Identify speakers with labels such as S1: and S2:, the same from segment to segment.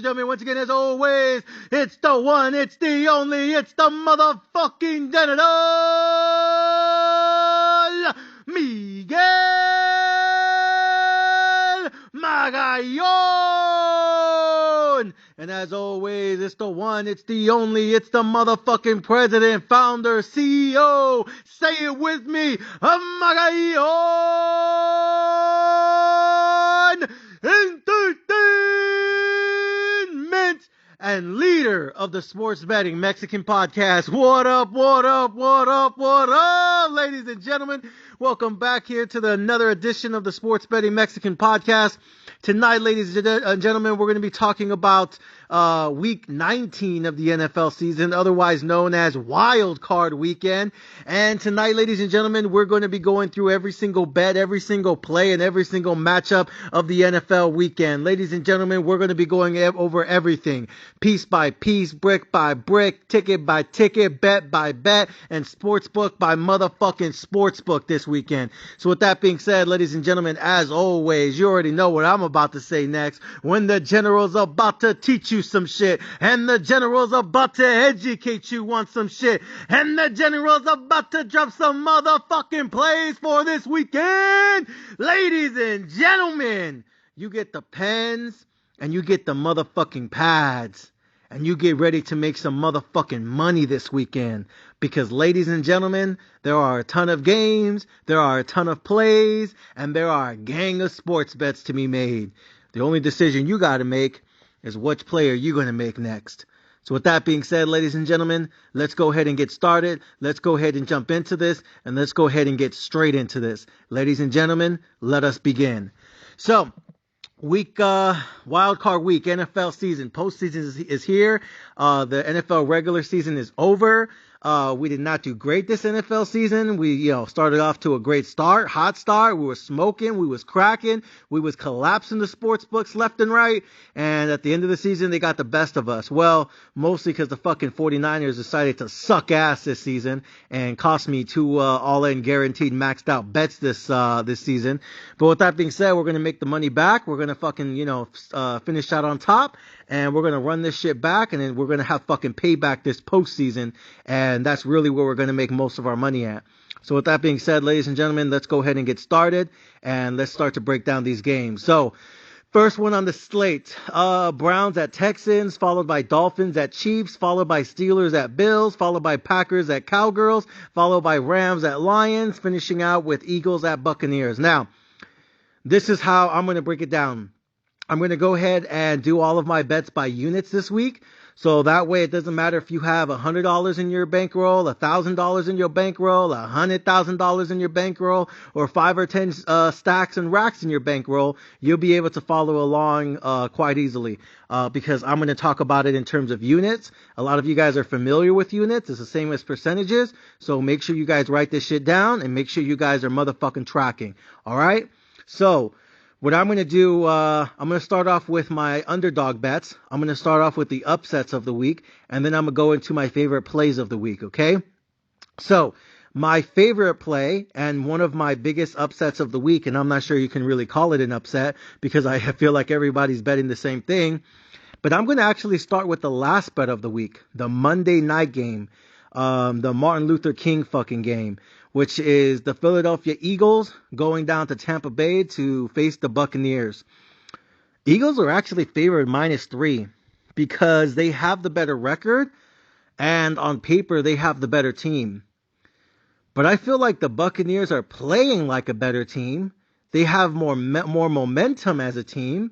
S1: and gentlemen, once again, as always, it's the one, it's the only, it's the motherfucking General Miguel Magallon. And as always, it's the one, it's the only, it's the motherfucking president, founder, CEO, say it with me, Magallon Entertainment, and leader of the Sports Betting Mexican Podcast. What up, what up, what up, what up, ladies and gentlemen? Welcome back here to another edition of the Sports Betting Mexican Podcast. Tonight, ladies and gentlemen, we're going to be talking about week 19 of the NFL season, otherwise known as Wild Card Weekend. And tonight, ladies and gentlemen, we're going to be going through every single bet, every single play, and every single matchup of the NFL weekend. Ladies and gentlemen, we're going to be going over everything, piece by piece, brick by brick, ticket by ticket, bet by bet, and sportsbook by motherfucking sportsbook this weekend. So with that being said, ladies and gentlemen, as always, you already know what I'm about to say next. When the General's about to teach you some shit, and the General's about to educate you on some shit, and the General's about to drop some motherfucking plays for this weekend. Ladies and gentlemen, you get the pens and you get the motherfucking pads, and you get ready to make some motherfucking money this weekend. Because, ladies and gentlemen, there are a ton of games, there are a ton of plays, and there are a gang of sports bets to be made. The only decision you got to make is which play are you going to make next. So with that being said, ladies and gentlemen, let's go ahead and get started. Let's go ahead and jump into this, and let's go ahead and get straight into this. Ladies and gentlemen, let us begin. So, wild card week, NFL season, postseason is here. The NFL regular season is over. We did not do great this NFL season. We, started off to a great start, hot start. We were smoking, we was cracking, we was collapsing the sports books left and right. And at the end of the season, they got the best of us. Well, mostly because the fucking 49ers decided to suck ass this season and cost me two all-in guaranteed maxed out bets this season. But with that being said, we're gonna make the money back. We're gonna fucking finish out on top. And we're going to run this shit back, and then we're going to have fucking payback this postseason. And that's really where we're going to make most of our money at. So with that being said, ladies and gentlemen, let's go ahead and get started. And let's start to break down these games. So, first one on the slate. Browns at Texans, followed by Dolphins at Chiefs, followed by Steelers at Bills, followed by Packers at Cowgirls, followed by Rams at Lions, finishing out with Eagles at Buccaneers. Now, this is how I'm going to break it down. I'm going to go ahead and do all of my bets by units this week. So that way it doesn't matter if you have $100 in your bankroll, $1,000 in your bankroll, $100,000 in your bankroll, or 5 or 10 stacks and racks in your bankroll. You'll be able to follow along quite easily because I'm going to talk about it in terms of units. A lot of you guys are familiar with units. It's the same as percentages. So make sure you guys write this shit down and make sure you guys are motherfucking tracking. All right? So what I'm going to do, I'm going to start off with my underdog bets. I'm going to start off with the upsets of the week, and then I'm going to go into my favorite plays of the week, okay? So, my favorite play and one of my biggest upsets of the week, and I'm not sure you can really call it an upset because I feel like everybody's betting the same thing, but I'm going to actually start with the last bet of the week, the Monday night game, the Martin Luther King fucking game, which is the Philadelphia Eagles going down to Tampa Bay to face the Buccaneers. Eagles are actually favored -3 because they have the better record and on paper they have the better team. But I feel like the Buccaneers are playing like a better team. They have more momentum as a team.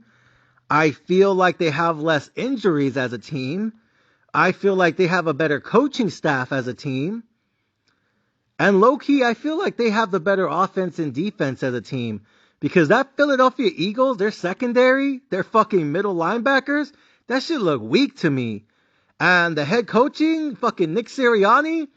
S1: I feel like they have less injuries as a team. I feel like they have a better coaching staff as a team. And low-key, I feel like they have the better offense and defense as a team. Because that Philadelphia Eagles, their secondary, their fucking middle linebackers, that shit look weak to me. And the head coaching, fucking Nick Sirianni,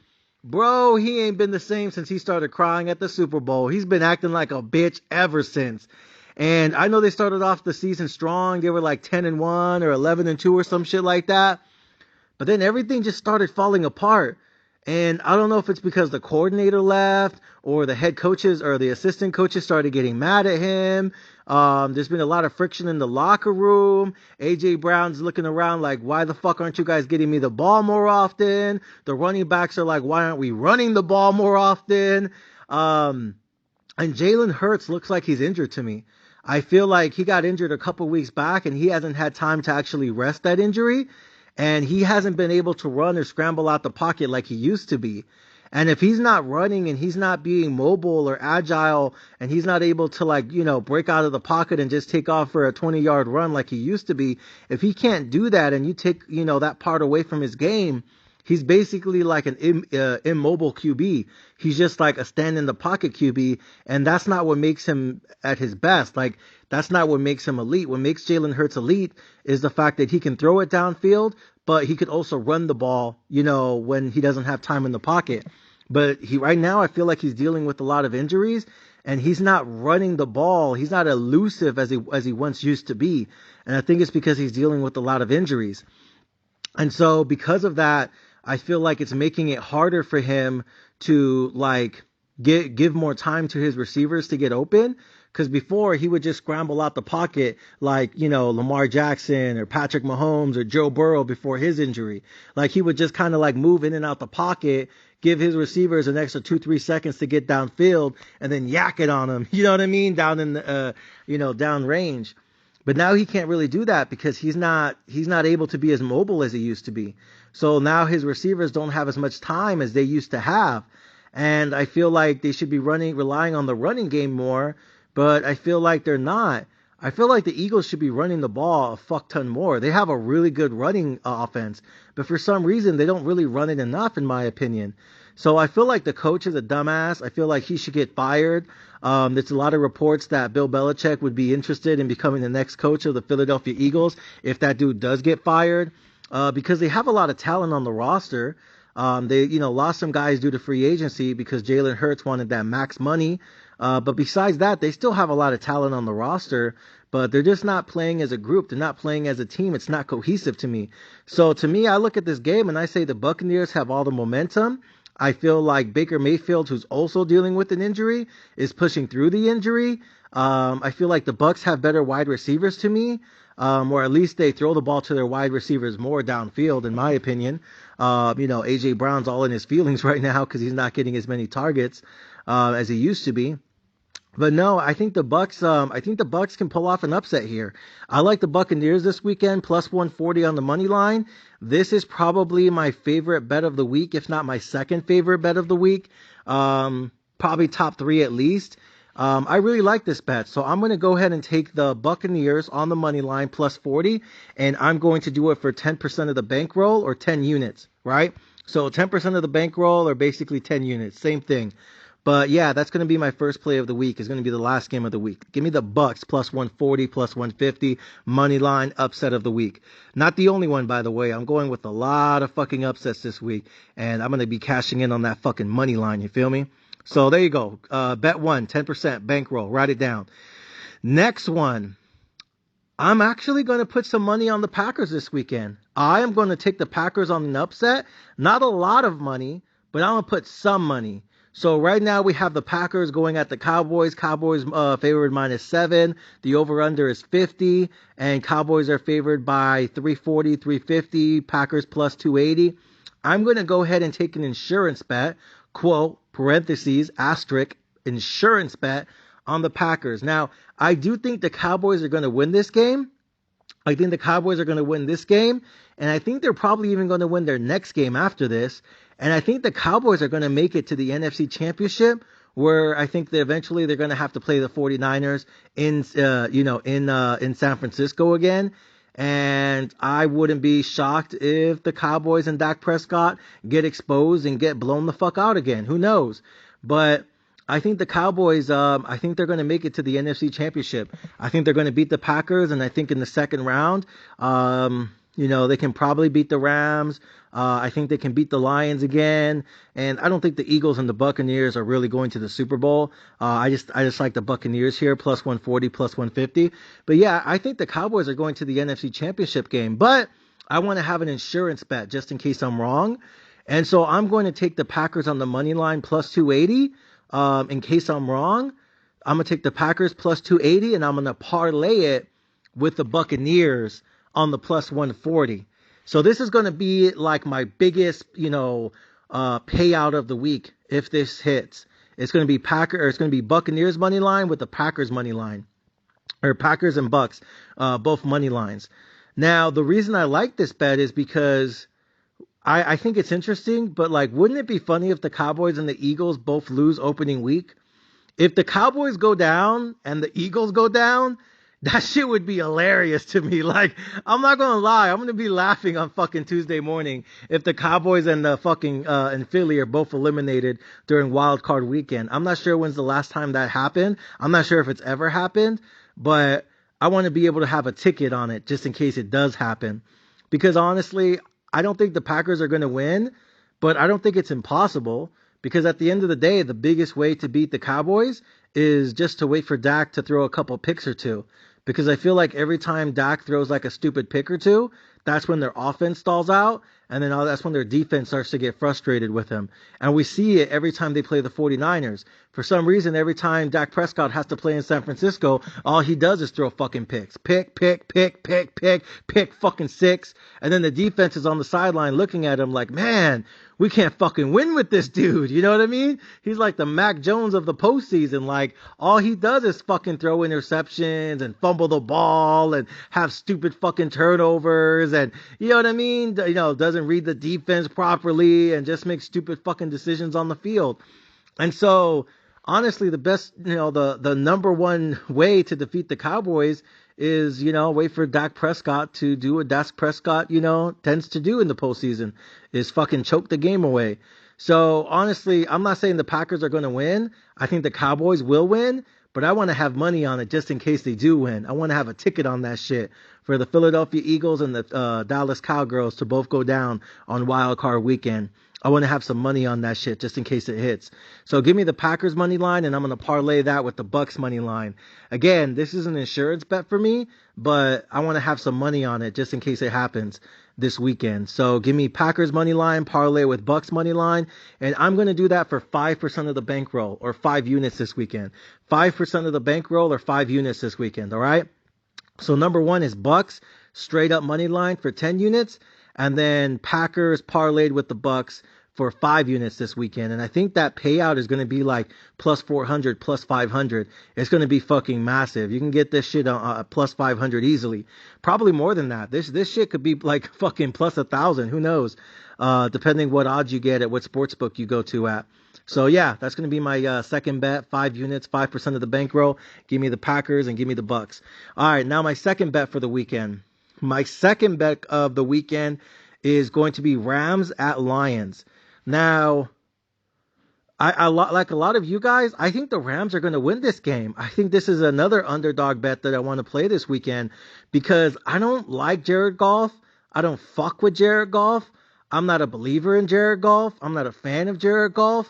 S1: bro, he ain't been the same since he started crying at the Super Bowl. He's been acting like a bitch ever since. And I know they started off the season strong. They were like 10-1 or 11-2 or some shit like that. But then everything just started falling apart. And I don't know if it's because the coordinator left or the head coaches or the assistant coaches started getting mad at him. There's been a lot of friction in the locker room. AJ Brown's looking around like, why the fuck aren't you guys getting me the ball more often? The running backs are like, why aren't we running the ball more often? And Jalen Hurts looks like he's injured to me. I feel like he got injured a couple weeks back and he hasn't had time to actually rest that injury. And he hasn't been able to run or scramble out the pocket like he used to be. And if he's not running and he's not being mobile or agile and he's not able to break out of the pocket and just take off for a 20-yard run like he used to be, if he can't do that and you take, that part away from his game, he's basically like an immobile QB. He's just like a stand in the pocket QB, and that's not what makes him at his best. Like, that's not what makes him elite. What makes Jalen Hurts elite is the fact that he can throw it downfield, but he could also run the ball, when he doesn't have time in the pocket. But right now, I feel like he's dealing with a lot of injuries, and he's not running the ball. He's not elusive as he once used to be. And I think it's because he's dealing with a lot of injuries. And so because of that, I feel like it's making it harder for him to give more time to his receivers to get open. Because before he would just scramble out the pocket like, Lamar Jackson or Patrick Mahomes or Joe Burrow before his injury. Like he would just kind of move in and out the pocket, give his receivers an extra 2-3 seconds to get downfield and then yak it on them. You know what I mean? Down in the, down range. But now he can't really do that because he's not able to be as mobile as he used to be. So now his receivers don't have as much time as they used to have. And I feel like they should be relying on the running game more, but I feel like they're not. I feel like the Eagles should be running the ball a fuck ton more. They have a really good running offense, but for some reason they don't really run it enough, in my opinion. So I feel like the coach is a dumbass. I feel like he should get fired. There's a lot of reports that Bill Belichick would be interested in becoming the next coach of the Philadelphia Eagles if that dude does get fired, because they have a lot of talent on the roster. They, lost some guys due to free agency because Jalen Hurts wanted that max money. But besides that, they still have a lot of talent on the roster, but they're just not playing as a group. They're not playing as a team. It's not cohesive to me. So to me, I look at this game and I say the Buccaneers have all the momentum. I feel like Baker Mayfield, who's also dealing with an injury, is pushing through the injury. I feel like the Bucs have better wide receivers to me, or at least they throw the ball to their wide receivers more downfield, in my opinion. AJ Brown's all in his feelings right now because he's not getting as many targets as he used to be. But no, I think the Bucs can pull off an upset here. I like the Buccaneers this weekend, plus 140 on the money line. This is probably my favorite bet of the week, if not my second favorite bet of the week. Probably top 3 at least. I really like this bet, so I'm going to go ahead and take the Buccaneers on the money line plus 40, and I'm going to do it for 10% of the bankroll or 10 units, right? So 10% of the bankroll or basically 10 units, same thing. But yeah, that's going to be my first play of the week. It's going to be the last game of the week. Give me the Bucs plus 140, plus 150, money line upset of the week. Not the only one, by the way. I'm going with a lot of fucking upsets this week, and I'm going to be cashing in on that fucking money line. You feel me? So there you go. Bet 1, 10% bankroll. Write it down. Next one. I'm actually going to put some money on the Packers this weekend. I am going to take the Packers on an upset. Not a lot of money, but I'm going to put some money. So right now we have the Packers going at the Cowboys. Cowboys favored -7. The over-under is 50. And Cowboys are favored by 340, 350. Packers plus 280. I'm going to go ahead and take an insurance bet. Quote, parentheses, asterisk, insurance bet on the Packers. Now, I do think the Cowboys are going to win this game. I think the Cowboys are going to win this game. And I think they're probably even going to win their next game after this. And I think the Cowboys are going to make it to the NFC Championship, where I think that eventually they're going to have to play the 49ers in San Francisco again. And I wouldn't be shocked if the Cowboys and Dak Prescott get exposed and get blown the fuck out again. Who knows? But I think the Cowboys, I think they're going to make it to the NFC Championship. I think they're going to beat the Packers, and I think in the second round, they can probably beat the Rams. I think they can beat the Lions again. And I don't think the Eagles and the Buccaneers are really going to the Super Bowl. I just like the Buccaneers here, plus 140, plus 150. But yeah, I think the Cowboys are going to the NFC Championship game. But I want to have an insurance bet just in case I'm wrong. And so I'm going to take the Packers on the money line plus 280. In case I'm wrong, I'm going to take the Packers plus 280 and I'm going to parlay it with the Buccaneers on the plus 140. So this is going to be like my biggest, payout of the week if this hits. It's going to be it's going to be Buccaneers money line with the Packers money line, or Packers and Bucks, both money lines. Now the reason I like this bet is because I think it's interesting, but like, wouldn't it be funny if the Cowboys and the Eagles both lose opening week? If the Cowboys go down and the Eagles go down, that shit would be hilarious to me. Like, I'm not gonna lie, I'm gonna be laughing on fucking Tuesday morning if the Cowboys and the fucking and Philly are both eliminated during Wild Card Weekend. I'm not sure when's the last time that happened. I'm not sure if it's ever happened, but I want to be able to have a ticket on it just in case it does happen. Because honestly, I don't think the Packers are going to win, but I don't think it's impossible. Because at the end of the day, the biggest way to beat the Cowboys is just to wait for Dak to throw a couple picks or two. Because I feel like every time Dak throws like a stupid pick or two, that's when their offense stalls out. And then that's when their defense starts to get frustrated with him. And we see it every time they play the 49ers. For some reason, every time Dak Prescott has to play in San Francisco, all he does is throw fucking picks. Pick fucking six. And then the defense is on the sideline looking at him like, man, we can't fucking win with this dude. You know what I mean? He's like the Mac Jones of the postseason. Like, all he does is fucking throw interceptions and fumble the ball and have stupid fucking turnovers. And, you know what I mean? Doesn't read the defense properly and just makes stupid fucking decisions on the field. And so, honestly, the best, the number one way to defeat the Cowboys is, wait for Dak Prescott to do what Dak Prescott, tends to do in the postseason, is fucking choke the game away. So, honestly, I'm not saying the Packers are going to win. I think the Cowboys will win, but I want to have money on it just in case they do win. I want to have a ticket on that shit for the Philadelphia Eagles and the Dallas Cowgirls to both go down on Wild Card Weekend. I want to have some money on that shit just in case it hits. So give me the Packers money line, and I'm going to parlay that with the Bucks money line. Again, this is an insurance bet for me, but I want to have some money on it just in case it happens this weekend. So give me Packers money line, parlay with Bucks money line, and I'm going to do that for 5% of the bankroll, or 5 units this weekend. 5% of the bankroll or 5 units this weekend, all right? So number one is Bucks, straight up money line for 10 units, and then Packers parlayed with the Bucks for 5 units this weekend. And I think that payout is going to be like plus 400, plus 500. It's going to be fucking massive. You can get this shit on plus 500 easily. Probably more than that. This shit could be like fucking plus 1,000. Who knows? Depending what odds you get at what sportsbook you go to at. So yeah, that's going to be my second bet. 5 units, 5% of the bankroll. Give me the Packers and give me the Bucks. All right, now my second bet for the weekend. My second bet of the weekend is going to be Rams at Lions. Now, I like a lot of you guys, I think the Rams are going to win this game. I think this is another underdog bet that I want to play this weekend because I don't like Jared Goff. I don't fuck with Jared Goff. I'm not a believer in Jared Goff. I'm not a fan of Jared Goff.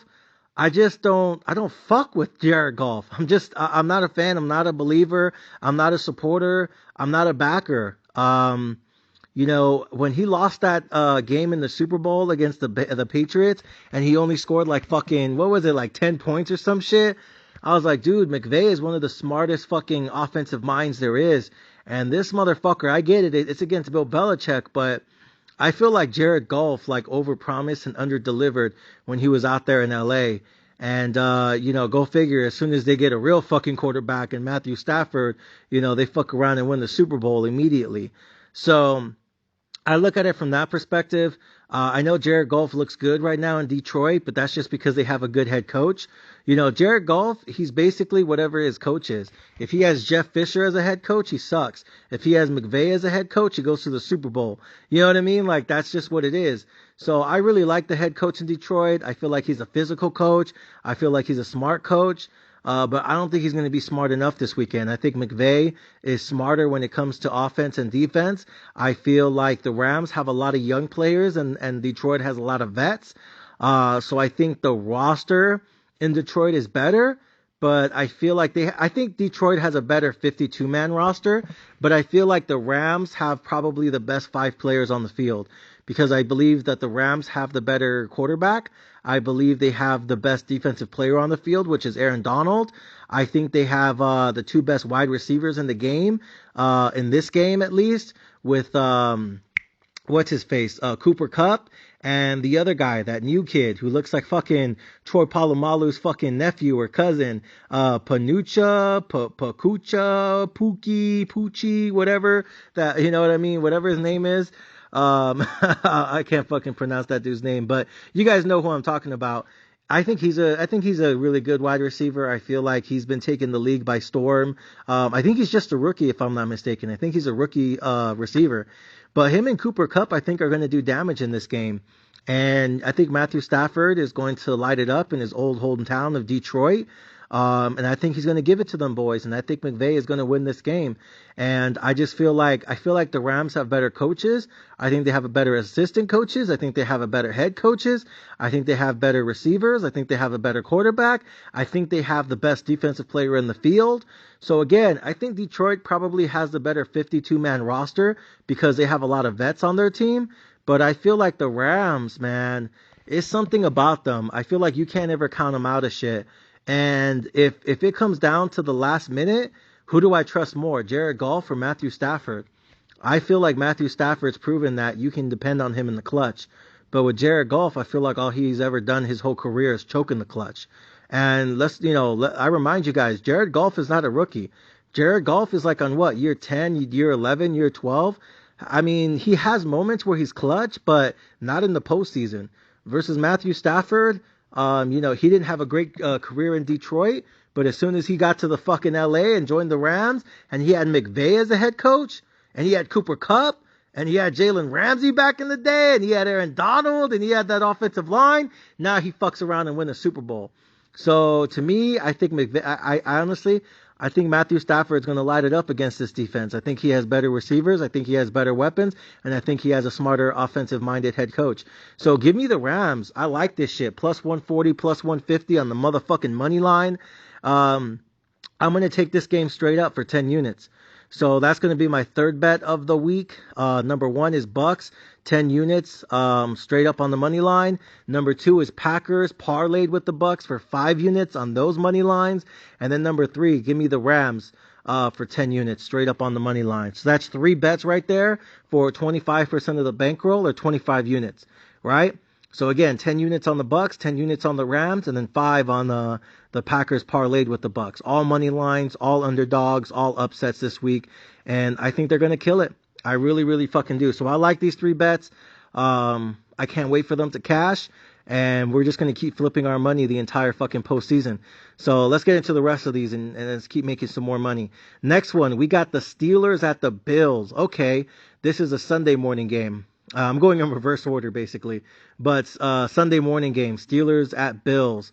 S1: I don't fuck with Jared Goff. I'm not a fan. I'm not a believer. I'm not a supporter. I'm not a backer. When he lost that game in the Super Bowl against the Patriots, and he only scored like fucking, what was it, like 10 points or some shit? I was like, dude, McVay is one of the smartest fucking offensive minds there is. And this motherfucker, I get it, it's against Bill Belichick, but I feel like Jared Goff like overpromised and underdelivered when he was out there in LA. And, go figure, as soon as they get a real fucking quarterback in Matthew Stafford, they fuck around and win the Super Bowl immediately. So I look at it from that perspective. I know Jared Goff looks good right now in Detroit, but that's just because they have a good head coach. Jared Goff, he's basically whatever his coach is. If he has Jeff Fisher as a head coach, he sucks. If he has McVay as a head coach, he goes to the Super Bowl. You know what I mean? Like, that's just what it is. So I really like the head coach in Detroit. I feel like he's a physical coach. I feel like he's a smart coach. But I don't think he's going to be smart enough this weekend. I think McVay is smarter when it comes to offense and defense. I feel like the Rams have a lot of young players and Detroit has a lot of vets. So I think the roster in Detroit is better. But I feel like I think Detroit has a better 52-man roster, but I feel like the Rams have probably the best 5 players on the field because I believe that the Rams have the better quarterback. I believe they have the best defensive player on the field, which is Aaron Donald. I think they have the two best wide receivers in the game, in this game at least, with what's his face, Cooper Kupp, and the other guy, that new kid who looks like fucking Troy Polamalu's fucking nephew or cousin, Pakucha, Poochie, whatever that, you know what I mean, whatever his name is. I can't fucking pronounce that dude's name, but you guys know who I'm talking about. I think he's a really good wide receiver. I feel like he's been taking the league by storm. I think he's just a rookie, if I'm not mistaken. I think he's a rookie receiver. But him and Cooper Kupp, I think, are going to do damage in this game. And I think Matthew Stafford is going to light it up in his old hometown of Detroit. And I think he's going to give it to them boys. And I think McVay is going to win this game. And I feel like the Rams have better coaches. I think they have a better assistant coaches. I think they have a better head coaches. I think they have better receivers. I think they have a better quarterback. I think they have the best defensive player in the field. So again, I think Detroit probably has the better 52-man roster because they have a lot of vets on their team. But I feel like the Rams, man, it's something about them. I feel like you can't ever count them out of shit. And if it comes down to the last minute, who do I trust more, Jared Goff or Matthew Stafford? I feel like Matthew Stafford's proven that you can depend on him in the clutch. But with Jared Goff, I feel like all he's ever done his whole career is choke in the clutch. And I remind you guys, Jared Goff is not a rookie. Jared Goff is like on what, year 10, year 11, year 12? I mean, he has moments where he's clutch, but not in the postseason. Versus Matthew Stafford, he didn't have a great career in Detroit, but as soon as he got to the fucking LA and joined the Rams, and he had McVay as a head coach, and he had Cooper Kupp, and he had Jalen Ramsey back in the day, and he had Aaron Donald, and he had that offensive line, now he fucks around and win a Super Bowl. So to me, I think I think Matthew Stafford is going to light it up against this defense. I think he has better receivers. I think he has better weapons. And I think he has a smarter offensive-minded head coach. So give me the Rams. I like this shit. Plus 140, plus 150 on the motherfucking money line. I'm going to take this game straight up for 10 units. So that's going to be my third bet of the week. Number one is Bucks, 10 units, straight up on the money line. Number two is Packers, parlayed with the Bucks for 5 units on those money lines. And then number three, give me the Rams, for 10 units, straight up on the money line. So that's 3 bets right there for 25% of the bankroll, or 25 units, right? So again, 10 units on the Bucks, 10 units on the Rams, and then 5 on the Packers parlayed with the Bucks. All money lines, all underdogs, all upsets this week. And I think they're going to kill it. I really, really fucking do. So I like these 3 bets. I can't wait for them to cash. And we're just going to keep flipping our money the entire fucking postseason. So let's get into the rest of these and let's keep making some more money. Next one, we got the Steelers at the Bills. Okay, this is a Sunday morning game. I'm going in reverse order, basically. But Sunday morning game, Steelers at Bills.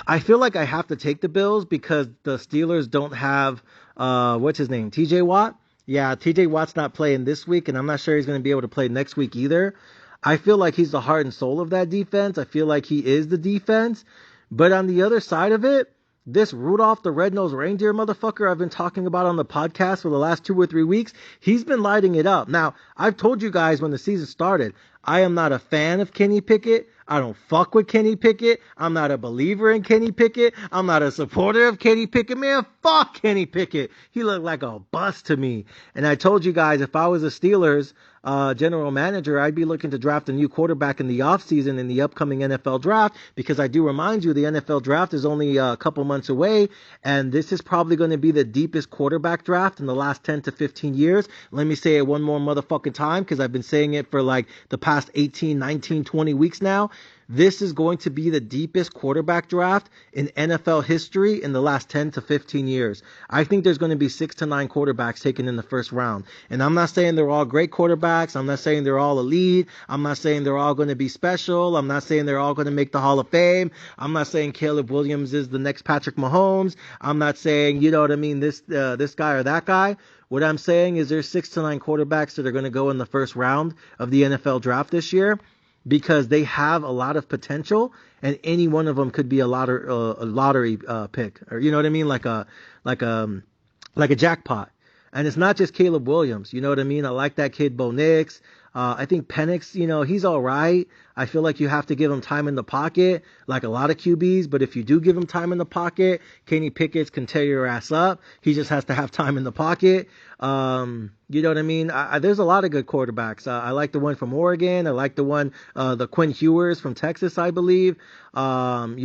S1: I feel like I have to take the Bills because the Steelers don't have, what's his name, TJ Watt? Yeah, TJ Watt's not playing this week, and I'm not sure he's going to be able to play next week either. I feel like he's the heart and soul of that defense. I feel like he is the defense. But on the other side of it, this Rudolph the Red-Nosed Reindeer motherfucker I've been talking about on the podcast for the last 2 or 3 weeks, he's been lighting it up. Now, I've told you guys when the season started, I am not a fan of Kenny Pickett. I don't fuck with Kenny Pickett. I'm not a believer in Kenny Pickett. I'm not a supporter of Kenny Pickett. Man, fuck Kenny Pickett. He looked like a bust to me. And I told you guys, if I was a Steelers general manager, I'd be looking to draft a new quarterback in the offseason in the upcoming NFL draft, because I do remind you the NFL draft is only a couple months away, and this is probably going to be the deepest quarterback draft in the last 10 to 15 years. Let me say it one more motherfucking time, because I've been saying it for like the past 18, 19, 20 weeks now. This is going to be the deepest quarterback draft in NFL history in the last 10 to 15 years. I think there's going to be 6 to 9 quarterbacks taken in the first round. And I'm not saying they're all great quarterbacks. I'm not saying they're all elite. I'm not saying they're all going to be special. I'm not saying they're all going to make the Hall of Fame. I'm not saying Caleb Williams is the next Patrick Mahomes. I'm not saying, you know what I mean, this guy or that guy. What I'm saying is there's 6 to 9 quarterbacks that are going to go in the first round of the NFL draft this year, because they have a lot of potential, and any one of them could be a lottery pick, or you know what I mean, like a jackpot. And it's not just Caleb Williams, you know what I mean. I like that kid Bo Nix. I think Penix, he's all right. I feel like you have to give him time in the pocket, like a lot of QBs. But if you do give him time in the pocket, Kenny Pickett can tear your ass up. He just has to have time in the pocket. You know what I mean? There's a lot of good quarterbacks. I like the one from Oregon. I like the Quinn Ewers from Texas, I believe. You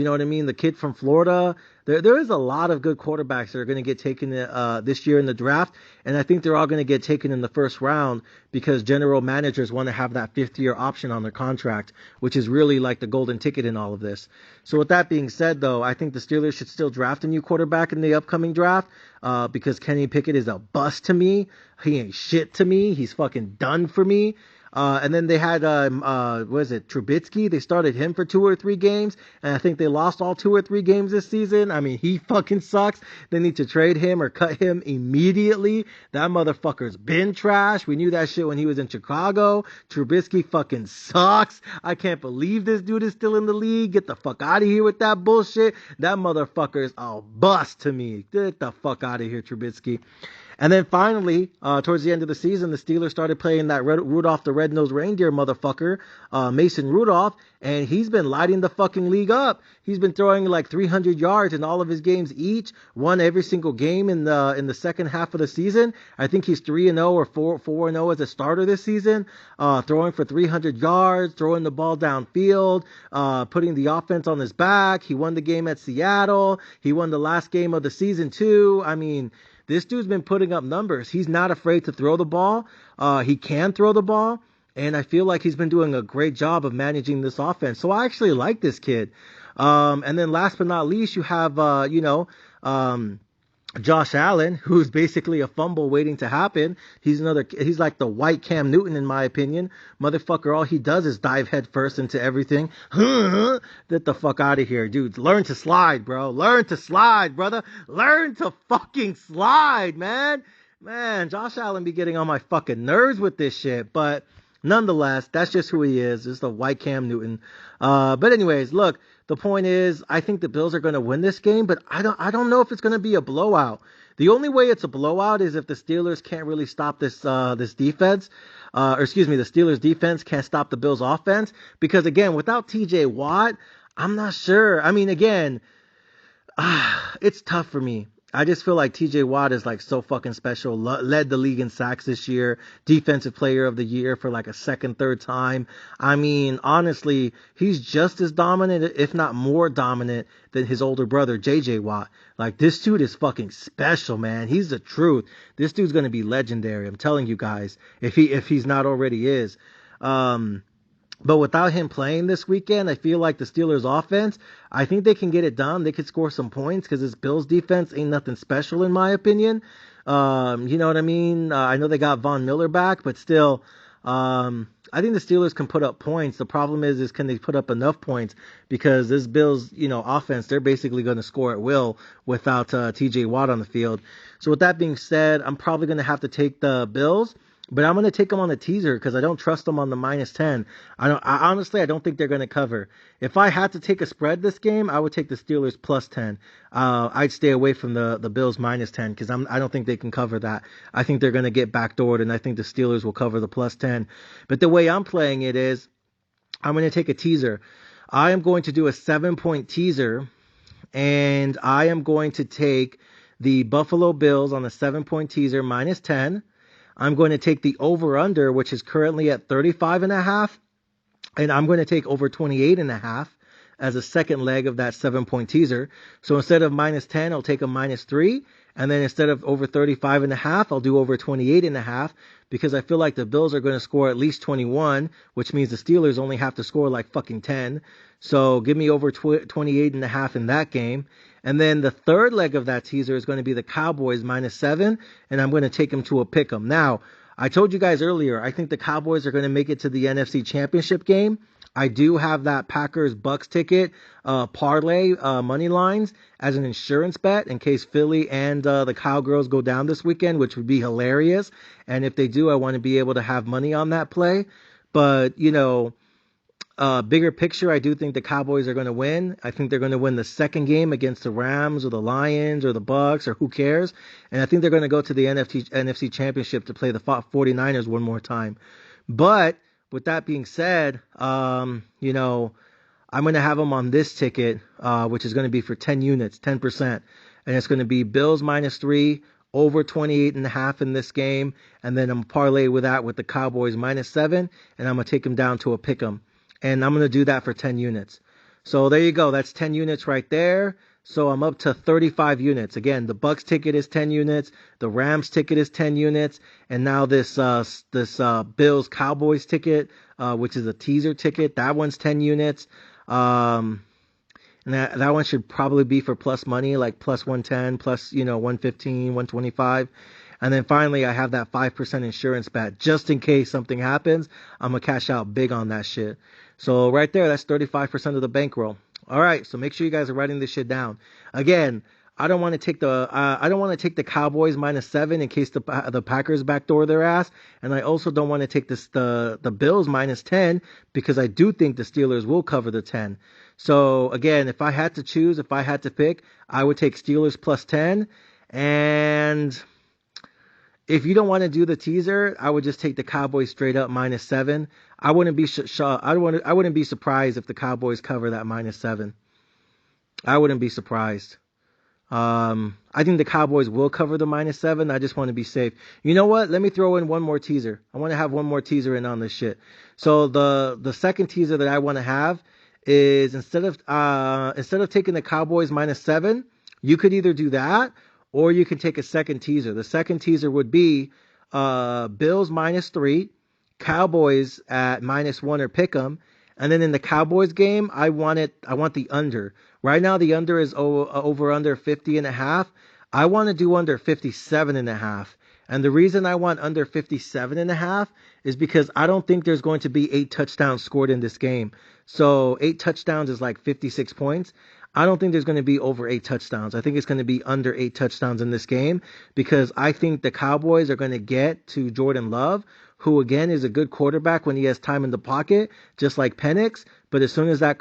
S1: know what I mean? The kid from Florida. There is a lot of good quarterbacks that are going to get taken this year in the draft, and I think they're all going to get taken in the first round because general managers want to have that fifth-year option on their contract, which is really like the golden ticket in all of this. So with that being said, though, I think the Steelers should still draft a new quarterback in the upcoming draft because Kenny Pickett is a bust to me. He ain't shit to me. He's fucking done for me. And then they had, Trubisky? They started him for 2 or 3 games, and I think they lost all 2 or 3 games this season. I mean, he fucking sucks. They need to trade him or cut him immediately. That motherfucker's been trash. We knew that shit when he was in Chicago. Trubisky fucking sucks. I can't believe this dude is still in the league. Get the fuck out of here with that bullshit. That motherfucker is a bust to me. Get the fuck out of here, Trubisky. And then finally, towards the end of the season, the Steelers started playing that Rudolph the Red-Nosed Reindeer motherfucker, Mason Rudolph, and he's been lighting the fucking league up. He's been throwing like 300 yards in all of his games each, won every single game in the second half of the season. I think he's 3-0 or 4-0 as a starter this season, throwing for 300 yards, throwing the ball downfield, putting the offense on his back. He won the game at Seattle. He won the last game of the season too. I mean, this dude's been putting up numbers. He's not afraid to throw the ball. He can throw the ball. And I feel like he's been doing a great job of managing this offense. So I actually like this kid. And then last but not least, you have, Josh Allen, who's basically a fumble waiting to happen. He's like the white Cam Newton in my opinion. Motherfucker, all he does is dive head first into everything. Get the fuck out of here, dude. Learn to slide, bro. Learn to slide, brother. Learn to fucking slide, man. Man, Josh Allen be getting on my fucking nerves with this shit, but nonetheless, that's just who he is. Just the white Cam Newton. But anyways, look, the point is, I think the Bills are going to win this game, but I don't know if it's going to be a blowout. The only way it's a blowout is if the Steelers can't really stop this defense. The Steelers defense can't stop the Bills offense. Because again, without TJ Watt, I'm not sure. I mean, again, it's tough for me. I just feel like TJ Watt is like so fucking special. Led the league in sacks this year. Defensive player of the year for like a second, third time. I mean, honestly, he's just as dominant, if not more dominant than his older brother, JJ Watt. Like, this dude is fucking special, man. He's the truth. This dude's going to be legendary. I'm telling you guys, if he's not already is. But without him playing this weekend, I feel like the Steelers offense, I think they can get it done. They could score some points because this Bills defense ain't nothing special in my opinion. You know what I mean? I know they got Von Miller back, but still, I think the Steelers can put up points. The problem is can they put up enough points? Because this Bills, offense, they're basically going to score at will without TJ Watt on the field. So with that being said, I'm probably going to have to take the Bills. But I'm going to take them on the teaser because I don't trust them on the -10. Honestly, I don't think they're going to cover. If I had to take a spread this game, I would take the Steelers +10. I'd stay away from the Bills -10 because I don't think they can cover that. I think they're going to get backdoored, and I think the Steelers will cover the +10. But the way I'm playing it is I'm going to take a teaser. I am going to do a 7-point teaser, and I am going to take the Buffalo Bills on the 7-point teaser -10. I'm going to take the over-under, which is currently at 35.5, and I'm going to take over 28.5 as a second leg of that 7-point teaser. So instead of -10, I'll take a -3, and then instead of over 35.5, I'll do over 28.5 because I feel like the Bills are going to score at least 21, which means the Steelers only have to score like fucking 10. So give me over 28.5 in that game. And then the third leg of that teaser is going to be the Cowboys -7, and I'm going to take them to a pick 'em. Now, I told you guys earlier, I think the Cowboys are going to make it to the NFC Championship game. I do have that Packers-Bucks ticket parlay money lines as an insurance bet in case Philly and the Cowgirls go down this weekend, which would be hilarious. And if they do, I want to be able to have money on that play. But, bigger picture, I do think the Cowboys are going to win. I think they're going to win the second game against the Rams or the Lions or the Bucks or who cares. And I think they're going to go to the NFC Championship to play the 49ers one more time. But with that being said, you know, I'm going to have them on this ticket, which is going to be for 10 units, 10%. And it's going to be Bills -3, over 28.5 in this game. And then I'm parlay with that with the Cowboys -7. And I'm going to take them down to a pick 'em. And I'm going to do that for 10 units. So there you go. That's 10 units right there. So I'm up to 35 units. Again, the Bucks ticket is 10 units. The Rams ticket is 10 units. And now this Bills Cowboys ticket, which is a teaser ticket, that one's 10 units. And that one should probably be for plus money, like plus 110, plus, 115, 125. And then finally, I have that 5% insurance bet. Just in case something happens, I'm going to cash out big on that shit. So right there, that's 35% of the bankroll. All right, so make sure you guys are writing this shit down. Again, I don't want to take the Cowboys -7 in case the Packers backdoor their ass, and I also don't want to take the Bills -10 because I do think the Steelers will cover the 10. So again, if I had to choose, if I had to pick, I would take Steelers +10. And if you don't want to do the teaser, I would just take the Cowboys straight up -7. I wouldn't be I wouldn't be surprised if the Cowboys cover that -7. I wouldn't be surprised. I think the Cowboys will cover the -7. I just want to be safe. You know what? Let me throw in one more teaser. I want to have one more teaser in on this shit. So the second teaser that I want to have is instead of taking the Cowboys -7, you could either do that or you can take a second teaser. The second teaser would be Bills -3, Cowboys at -1 or pick 'em. And then in the Cowboys game, I want the under. Right now the under is over under 50.5. I want to do under 57.5. And the reason I want under 57.5 is because I don't think there's going to be 8 touchdowns scored in this game. So 8 touchdowns is like 56 points. I don't think there's going to be over 8 touchdowns. I think it's going to be under 8 touchdowns in this game because I think the Cowboys are going to get to Jordan Love, who again is a good quarterback when he has time in the pocket, just like Penix. But as soon as that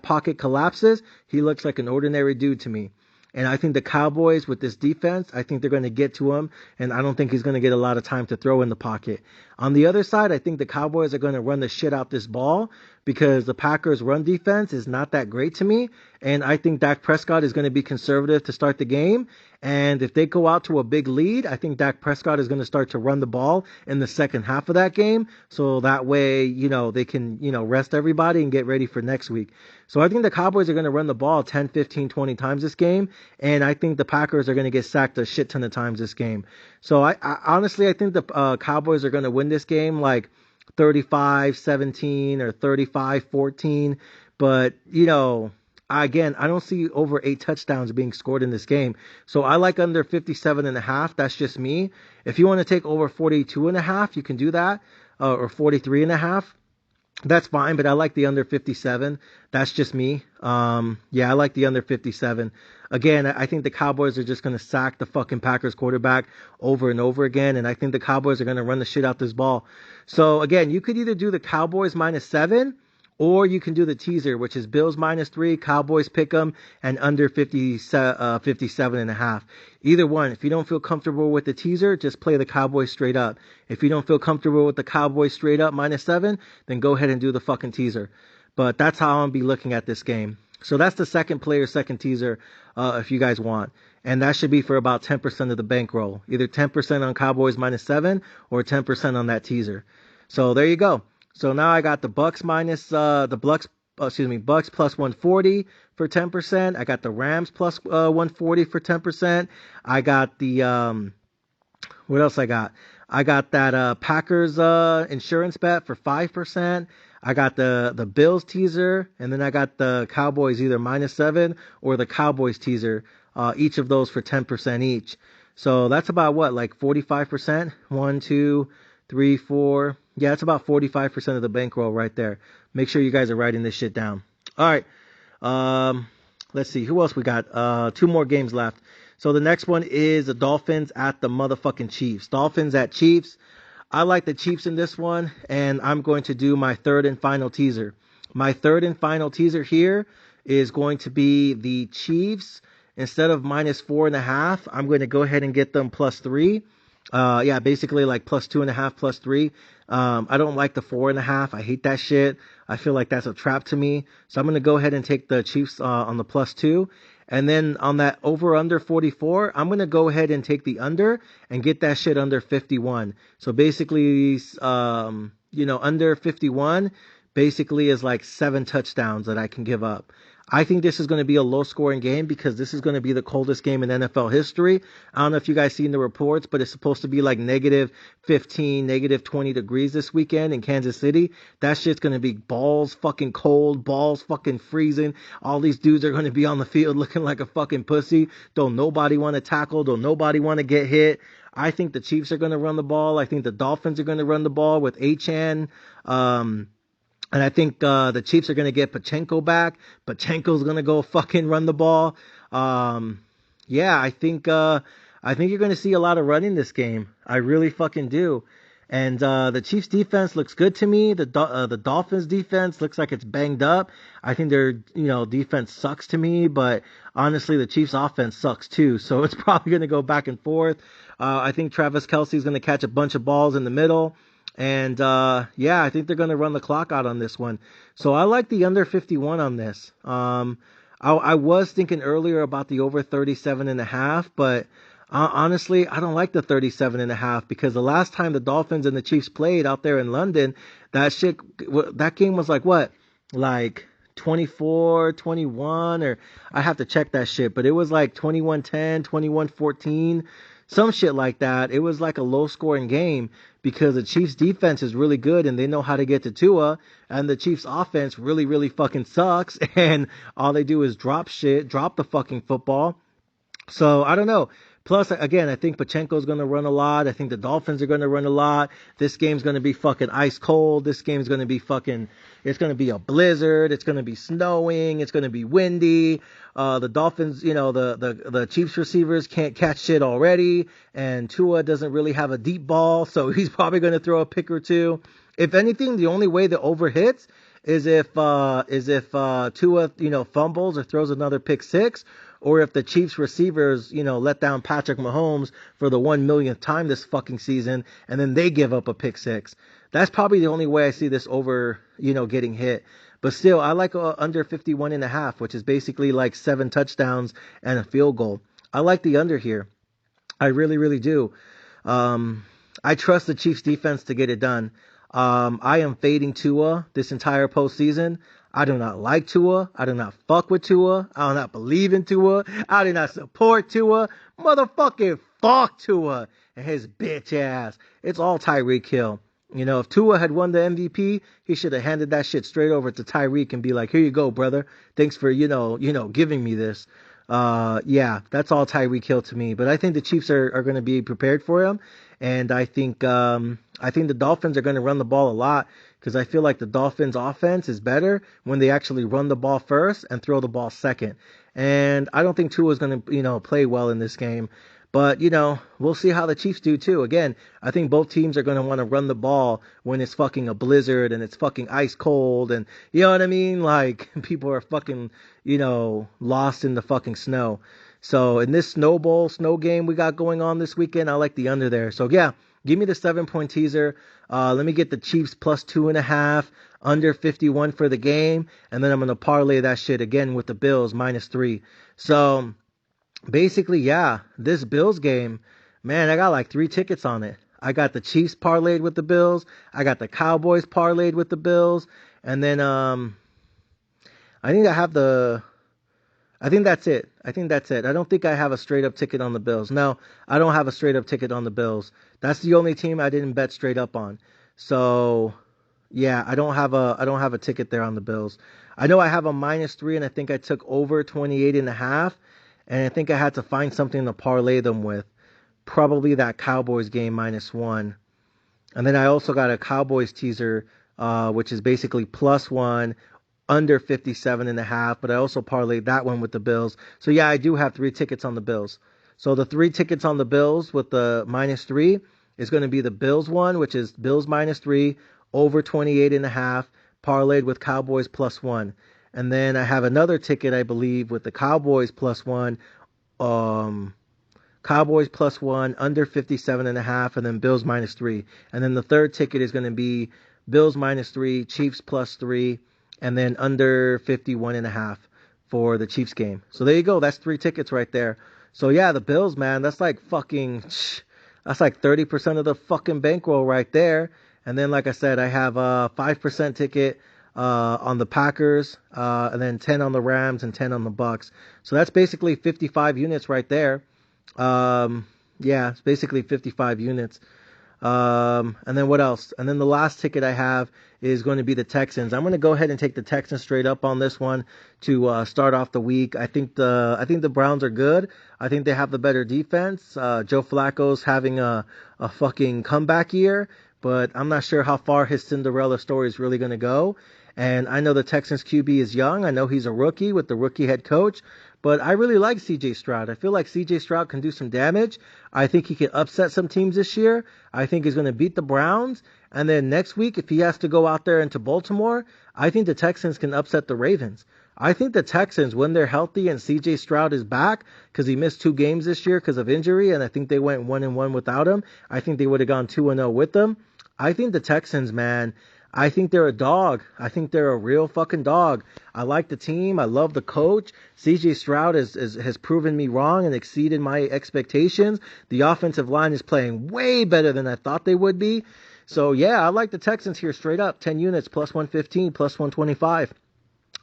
S1: pocket collapses, he looks like an ordinary dude to me. And I think the Cowboys with this defense, I think they're going to get to him, and I don't think he's going to get a lot of time to throw in the pocket. On the other side, I think the Cowboys are going to run the shit out this ball because the Packers' run defense is not that great to me, and I think Dak Prescott is going to be conservative to start the game. And if they go out to a big lead, I think Dak Prescott is going to start to run the ball in the second half of that game. So that way, they can, rest everybody and get ready for next week. So I think the Cowboys are going to run the ball 10, 15, 20 times this game. And I think the Packers are going to get sacked a shit ton of times this game. So I honestly, I think the Cowboys are going to win this game like 35-17 or 35-14. But, again, I don't see over 8 touchdowns being scored in this game. So I like under 57.5. That's just me. If you want to take over 42.5, you can do that. Or 43.5. That's fine, but I like the under 57. That's just me. I like the under 57. Again, I think the Cowboys are just going to sack the fucking Packers quarterback over and over again, and I think the Cowboys are going to run the shit out this ball. So, again, you could either do the Cowboys -7, or you can do the teaser, which is Bills -3, Cowboys pick 'em, and under 57.5. Either one. If you don't feel comfortable with the teaser, just play the Cowboys straight up. If you don't feel comfortable with the Cowboys straight up -7, then go ahead and do the fucking teaser. But that's how I'm going to be looking at this game. So that's the second teaser, if you guys want. And that should be for about 10% of the bankroll. Either 10% on Cowboys -7 or 10% on that teaser. So there you go. So now I got the Bucks Bucks plus 140 for 10%. I got the Rams plus 140 for 10%. I got the what else I got? I got that Packers insurance bet for 5%. I got the Bills teaser, and then I got the Cowboys either -7 or the Cowboys teaser. Each of those for 10% each. So that's about what, like 45%? 1, 2, 3, 4. Yeah, it's about 45% of the bankroll right there. Make sure you guys are writing this shit down. All right. Let's see. Who else we got? 2 more games left. So the next one is the Dolphins at the motherfucking Chiefs. Dolphins at Chiefs. I like the Chiefs in this one, and I'm going to do my third and final teaser. My third and final teaser here is going to be the Chiefs. Instead of -4.5, I'm going to go ahead and get them +3. Yeah, basically like +2.5, +3. I don't like the 4.5. I hate that shit. I feel like that's a trap to me. So I'm gonna go ahead and take the Chiefs on the +2. And then on that over under 44, I'm gonna go ahead and take the under and get that shit under 51. So basically, under 51 basically is like 7 touchdowns that I can give up. I think this is going to be a low scoring game because this is going to be the coldest game in NFL history. I don't know if you guys seen the reports, but it's supposed to be like -15, -20 degrees this weekend in Kansas City. That shit's going to be balls fucking cold, balls fucking freezing. All these dudes are going to be on the field looking like a fucking pussy. Don't nobody want to tackle. Don't nobody want to get hit. I think the Chiefs are going to run the ball. I think the Dolphins are going to run the ball with Achane. And I think the Chiefs are going to get Pacheco back. Pacheco's going to go fucking run the ball. Yeah, I think you're going to see a lot of running this game. I really fucking do. And the Chiefs defense looks good to me. The Dolphins defense looks like it's banged up. I think their defense sucks to me, but honestly the Chiefs offense sucks too. So it's probably going to go back and forth. I think Travis Kelce's going to catch a bunch of balls in the middle. And yeah, I think they're going to run the clock out on this one. So I like the under 51 on this. I was thinking earlier about the over 37.5, but honestly, I don't like the 37.5 because the last time the Dolphins and the Chiefs played out there in London, that game was like what? Like 24-21, or I have to check that shit, but it was like 21-10, 21-14. Some shit like that. It was like a low scoring game because the Chiefs defense is really good and they know how to get to Tua, and the Chiefs offense really, really fucking sucks, and all they do is drop the fucking football. So I don't know. Plus, again, I think Pacheco's going to run a lot. I think the Dolphins are going to run a lot. This game's going to be fucking ice cold. This game's going to be it's going to be a blizzard. It's going to be snowing. It's going to be windy. The Dolphins, the Chiefs receivers can't catch shit already. And Tua doesn't really have a deep ball. So he's probably going to throw a pick or two. If anything, the only way the over hits is if Tua, fumbles or throws another pick six, or if the Chiefs receivers, let down Patrick Mahomes for the 1 millionth time this fucking season, and then they give up a pick six. That's probably the only way I see this over, getting hit. But still, I like under 51.5, which is basically like 7 touchdowns and a field goal. I like the under here. I really, really do. I trust the Chiefs defense to get it done. I am fading Tua this entire postseason. I do not like Tua. I do not fuck with Tua. I do not believe in Tua. I do not support Tua. Motherfucking fuck Tua and his bitch ass. It's all Tyreek Hill. If Tua had won the MVP, he should have handed that shit straight over to Tyreek and be like, here you go, brother. Thanks for, giving me this. Yeah, that's all Tyreek Hill to me. But I think the Chiefs are going to be prepared for him. And I think the Dolphins are going to run the ball a lot because I feel like the Dolphins offense is better when they actually run the ball first and throw the ball second. And I don't think Tua is going to, play well in this game. But, we'll see how the Chiefs do too. Again, I think both teams are going to want to run the ball when it's fucking a blizzard and it's fucking ice cold and, you know what I mean? Like, people are fucking, lost in the fucking snow. So in this snow game we got going on this weekend, I like the under there. So yeah, give me the 7-point teaser. Let me get the Chiefs +2.5, under 51 for the game. And then I'm going to parlay that shit again with the Bills -3. So basically, yeah, this Bills game, man, I got like 3 tickets on it. I got the Chiefs parlayed with the Bills. I got the Cowboys parlayed with the Bills. And then, I think that's it. I don't think I have a straight up ticket on the Bills. No, I don't have a straight up ticket on the Bills. That's the only team I didn't bet straight up on. So, yeah, I don't have a ticket there on the Bills. I know I have a -3, and I think I took over 28.5, and I think I had to find something to parlay them with. Probably that Cowboys game -1. And then I also got a Cowboys teaser, which is basically +1, under 57.5, but I also parlayed that one with the Bills. So yeah, I do have 3 tickets on the Bills. So the 3 tickets on the Bills with the -3 is going to be the Bills one, which is Bills -3, over 28.5, parlayed with Cowboys +1. And then I have another ticket, I believe, with the Cowboys +1, Cowboys +1, under 57.5, and then Bills -3. And then the third ticket is going to be Bills -3, Chiefs +3, and then under 51.5 for the Chiefs game. So there you go. That's 3 tickets right there. So yeah, the Bills, man, that's like 30% of the fucking bankroll right there. And then, like I said, I have a 5% ticket on the Packers, and then 10 on the Rams and 10 on the Bucks. So that's basically 55 units right there. Yeah, it's basically 55 units. And then what else? And then the last ticket I have is going to be the Texans. I'm going to go ahead and take the Texans straight up on this one to start off the week. I think the Browns are good. I think they have the better defense. Joe Flacco's having a fucking comeback year, but I'm not sure how far his Cinderella story is really going to go. And I know the Texans QB is young. I know he's a rookie with the rookie head coach. But I really like C.J. Stroud. I feel like C.J. Stroud can do some damage. I think he can upset some teams this year. I think he's going to beat the Browns. And then next week, if he has to go out there into Baltimore, I think the Texans can upset the Ravens. I think the Texans, when they're healthy and C.J. Stroud is back, because he missed 2 games this year because of injury, and I think they went 1-1 without him. I think they would have gone 2-0 with them. I think the Texans, man, I think they're a dog. I think they're a real fucking dog. I like the team. I love the coach. CJ Stroud has proven me wrong and exceeded my expectations. The offensive line is playing way better than I thought they would be. So, yeah, I like the Texans here straight up. 10 units, +115, +125.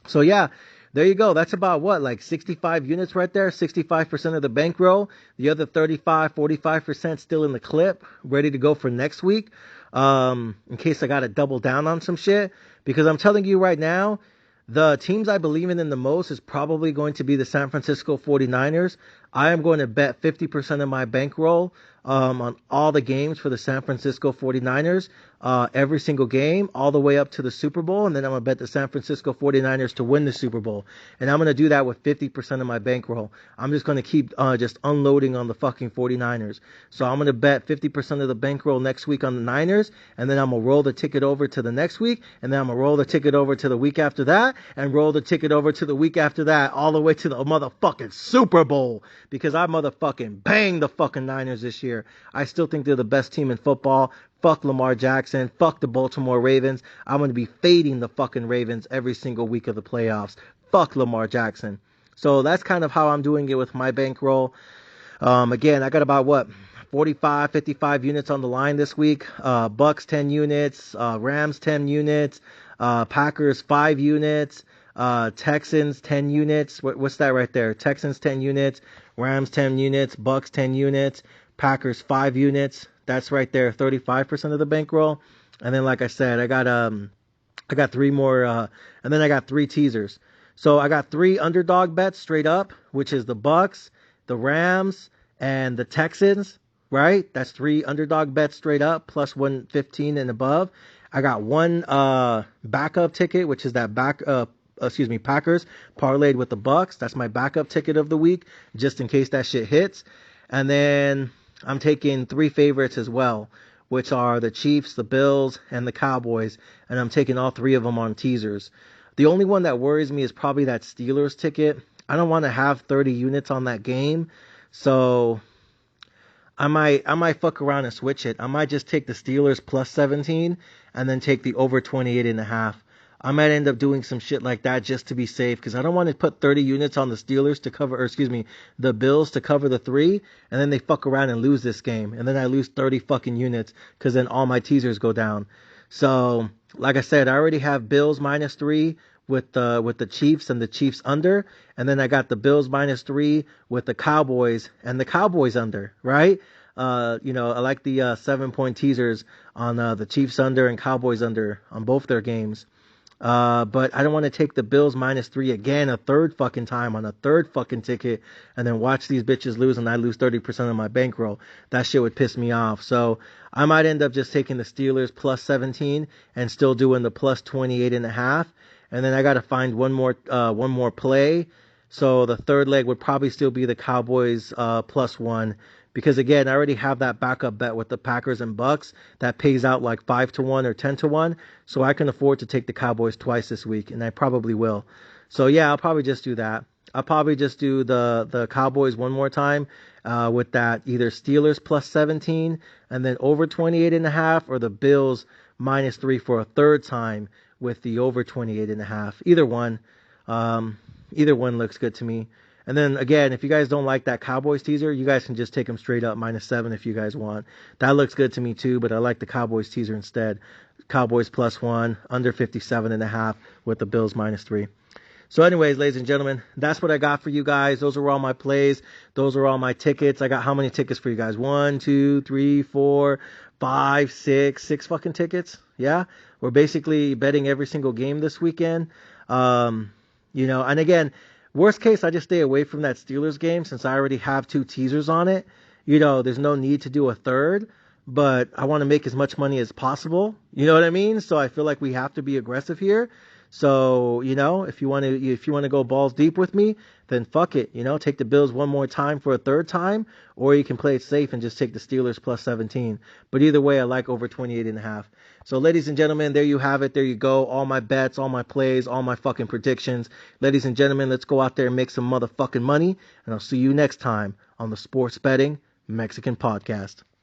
S1: So, yeah, there you go. That's about what, like 65 units right there, 65% of the bankroll. The other 45% still in the clip, ready to go for next week. In case I got to double down on some shit. Because I'm telling you right now, the teams I believe in the most is probably going to be the San Francisco 49ers. I am going to bet 50% of my bankroll on all the games for the San Francisco 49ers, every single game, all the way up to the Super Bowl. And then I'm going to bet the San Francisco 49ers to win the Super Bowl. And I'm going to do that with 50% of my bankroll. I'm just going to keep just unloading on the fucking 49ers. So I'm going to bet 50% of the bankroll next week on the Niners. And then I'm going to roll the ticket over to the next week. And then I'm going to roll the ticket over to the week after that. And roll the ticket over to the week after that. All the way to the motherfucking Super Bowl. Because I motherfucking banged the fucking Niners this year. I still think they're the best team in football. Fuck Lamar Jackson. Fuck the Baltimore Ravens. I'm going to be fading the fucking Ravens every single week of the playoffs. Fuck Lamar Jackson. So that's kind of how I'm doing it with my bankroll. Again, I got about 45, 55 units on the line this week. Bucks 10 units. Rams 10 units. Packers 5 units. Texans 10 units. What's that right there? Texans 10 units. Rams 10 units. Bucks 10 units. Packers 5 units. That's right there, 35% of the bankroll. And then, like I said, I got 3 more, and then I got 3 teasers. So I got 3 underdog bets straight up, which is the Bucks, the Rams, and the Texans. Right? That's 3 underdog bets straight up, +115 and above. I got 1 backup ticket, which is that Packers parlayed with the Bucks. That's my backup ticket of the week, just in case that shit hits. And then I'm taking 3 favorites as well, which are the Chiefs, the Bills, and the Cowboys. And I'm taking all 3 of them on teasers. The only one that worries me is probably that Steelers ticket. I don't want to have 30 units on that game. So I might fuck around and switch it. I might just take the Steelers +17 and then take the over 28.5. I might end up doing some shit like that just to be safe, because I don't want to put 30 units on the Steelers to cover, the Bills to cover the 3, and then they fuck around and lose this game, and then I lose 30 fucking units, because then all my teasers go down. So, like I said, I already have Bills -3 with the Chiefs and the Chiefs under, and then I got the Bills -3 with the Cowboys and the Cowboys under, right? I like the 7-point teasers on the Chiefs under and Cowboys under on both their games. But I don't want to take the Bills -3 again a third fucking time on a third fucking ticket and then watch these bitches lose and I lose 30% of my bankroll. That shit would piss me off. So I might end up just taking the Steelers +17 and still doing the +28.5. And then I got to find one more play. So the third leg would probably still be the Cowboys +1. Because again, I already have that backup bet with the Packers and Bucks that pays out like 5-1 or 10-1. So I can afford to take the Cowboys twice this week, and I probably will. So yeah, I'll probably just do that. I'll probably just do the Cowboys one more time with that either Steelers plus 17 and then over 28.5, or the Bills -3 for a third time with the over 28.5. Either one. Either one looks good to me. And then again, if you guys don't like that Cowboys teaser, you guys can just take them straight up -7 if you guys want. That looks good to me too, but I like the Cowboys teaser instead. Cowboys +1, under 57.5 with the Bills -3. So anyways, ladies and gentlemen, that's what I got for you guys. Those are all my plays. Those are all my tickets. I got how many tickets for you guys? 1, 2, 3, 4, 5, 6 fucking tickets. Yeah. We're basically betting every single game this weekend. And again, worst case, I just stay away from that Steelers game since I already have 2 teasers on it. There's no need to do a third, but I want to make as much money as possible. You know what I mean? So I feel like we have to be aggressive here. So, if you want to go balls deep with me, then fuck it. Take the Bills one more time for a third time, or you can play it safe and just take the Steelers plus 17. But either way, I like over 28.5. So, ladies and gentlemen, there you have it. There you go. All my bets, all my plays, all my fucking predictions. Ladies and gentlemen, let's go out there and make some motherfucking money. And I'll see you next time on the Sports Betting Mexican Podcast.